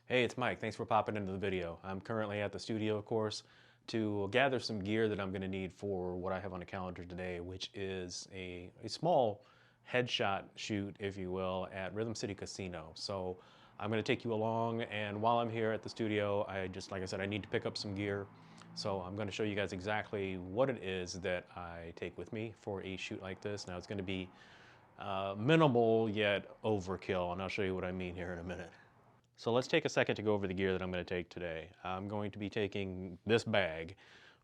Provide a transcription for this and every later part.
Hey, it's Mike. Thanks for popping into the video. I'm currently at the studio, of course, to gather some gear that I'm going to need for what I have on the calendar today, which is a small headshot shoot, if you will, at Rhythm City Casino. So I'm going to take you along, and while I'm here at the studio, like I said, I need to pick up some gear. So I'm going to show you guys exactly what it is that I take with me for a shoot like this. Now it's going to be minimal yet overkill, and I'll show you what I mean here in a minute. So let's take a second to go over the gear that I'm going to take today. I'm going to be taking this bag,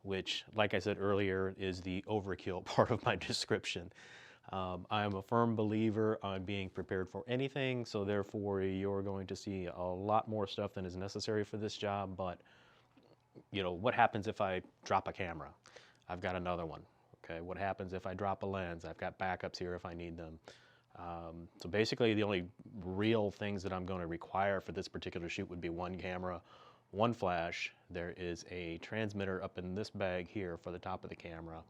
which, like I said earlier, is the overkill part of my description. I am a firm believer on being prepared for anything, so therefore you're going to see a lot more stuff than is necessary for this job. But, you know, what happens if I drop a camera? I've got another one. Okay, what happens if I drop a lens? I've got backups here if I need them. So basically the only real things that I'm going to require for this particular shoot would be one camera, one flash. There is a transmitter up in this bag here for the top of the camera.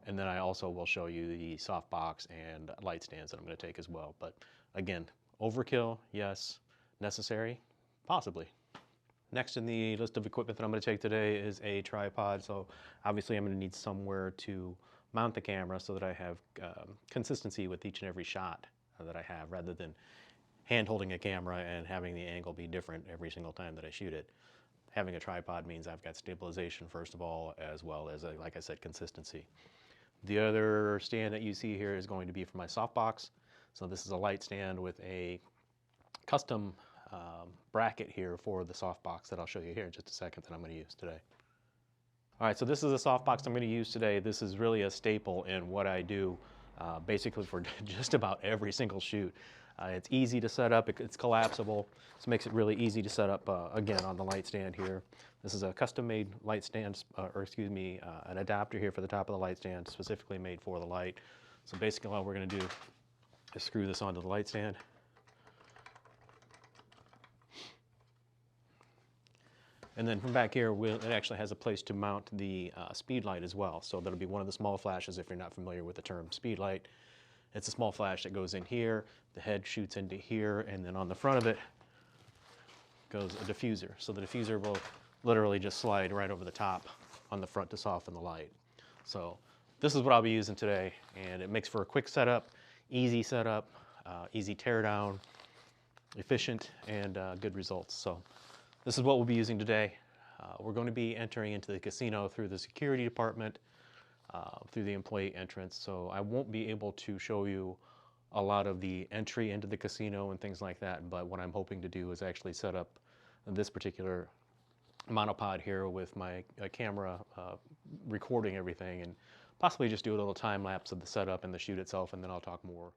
And then I also will show you the softbox and light stands that I'm going to take as well. But again, overkill, yes. Necessary, possibly. Next in the list of equipment that I'm going to take today is a tripod. So obviously I'm going to need somewhere to mount the camera so that I have consistency with each and every shot that I have, rather than hand holding a camera and having the angle be different every single time that I shoot it. Having a tripod means I've got stabilization first of all, as well as, like I said, consistency. The other stand that you see here is going to be for my softbox. So this is a light stand with a custom bracket here for the softbox that I'll show you here in just a second that I'm going to use today. All right, so this is a softbox I'm going to use today. This is really a staple in what I do, basically for just about every single shoot. It's easy to set up, it's collapsible, so it makes it really easy to set up, again, on the light stand here. This is a custom-made light stand, an adapter here for the top of the light stand, specifically made for the light. So basically all we're going to do is screw this onto the light stand. And then from back here, it actually has a place to mount the speed light as well. So that'll be one of the small flashes if you're not familiar with the term speed light. It's a small flash that goes in here, the head shoots into here, and then on the front of it goes a diffuser. So the diffuser will literally just slide right over the top on the front to soften the light. So this is what I'll be using today, and it makes for a quick setup, easy tear down, efficient, and good results. So this is what we'll be using today. We're going to be entering into the casino through the security department, through the employee entrance. So I won't be able to show you a lot of the entry into the casino and things like that. But what I'm hoping to do is actually set up this particular monopod here with my camera recording everything, and possibly just do a little time lapse of the setup and the shoot itself, and then I'll talk more.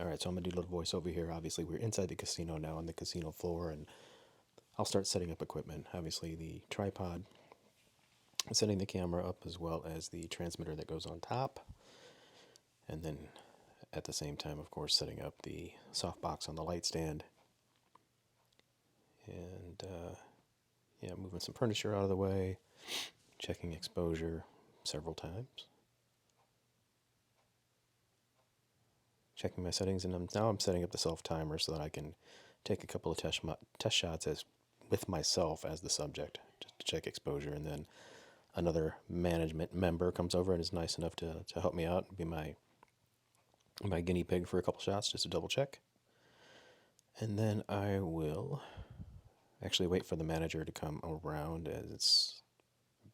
All right, so I'm gonna do a little voiceover here. Obviously, we're inside the casino now on the casino floor, and I'll start setting up equipment. Obviously, the tripod, setting the camera up, as well as the transmitter that goes on top, and then at the same time, of course, setting up the softbox on the light stand, and yeah, moving some furniture out of the way, checking exposure several times, checking my settings, and now I'm setting up the self timer so that I can take a couple of test shots with myself as the subject, just to check exposure. And then another management member comes over and is nice enough to help me out and be my guinea pig for a couple shots, just to double check. And then I will actually wait for the manager to come around, as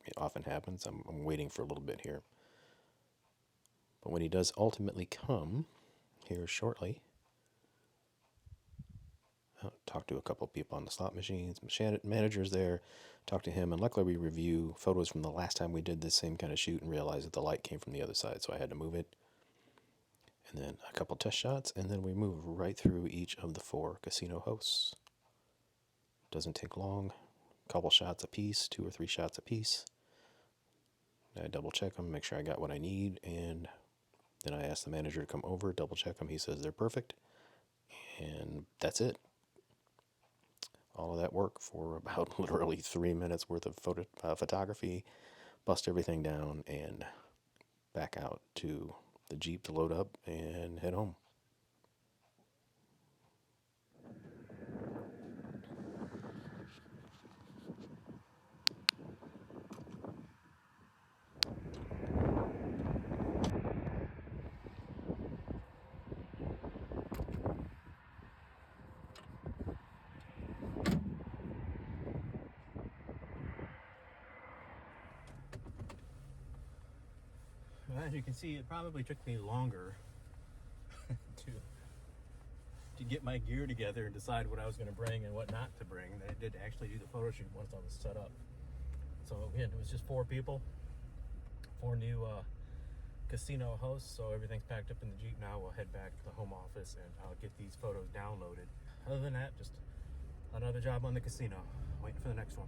it often happens. I'm waiting for a little bit here. But when he does ultimately come here shortly, I'll talk to a couple people on the slot machines. Manager's there, talk to him, and luckily we review photos from the last time we did this same kind of shoot and realized that the light came from the other side, so I had to move it. And then a couple test shots, and then we move right through each of the 4 casino hosts. Doesn't take long. A couple shots a piece, 2 or 3 shots a piece. I double check them, make sure I got what I need, and Then I asked the manager to come over, double check them. He says they're perfect. And that's it. All of that work for about literally 3 minutes worth of photography, bust everything down, and back out to the Jeep to load up and head home. As you can see, it probably took me longer to get my gear together and decide what I was going to bring and what not to bring than it did to actually do the photo shoot once I was set up. So again, it was just 4 people, 4 new casino hosts, so everything's packed up in the Jeep now. We'll head back to the home office and I'll get these photos downloaded. Other than that, just another job on the casino, waiting for the next one.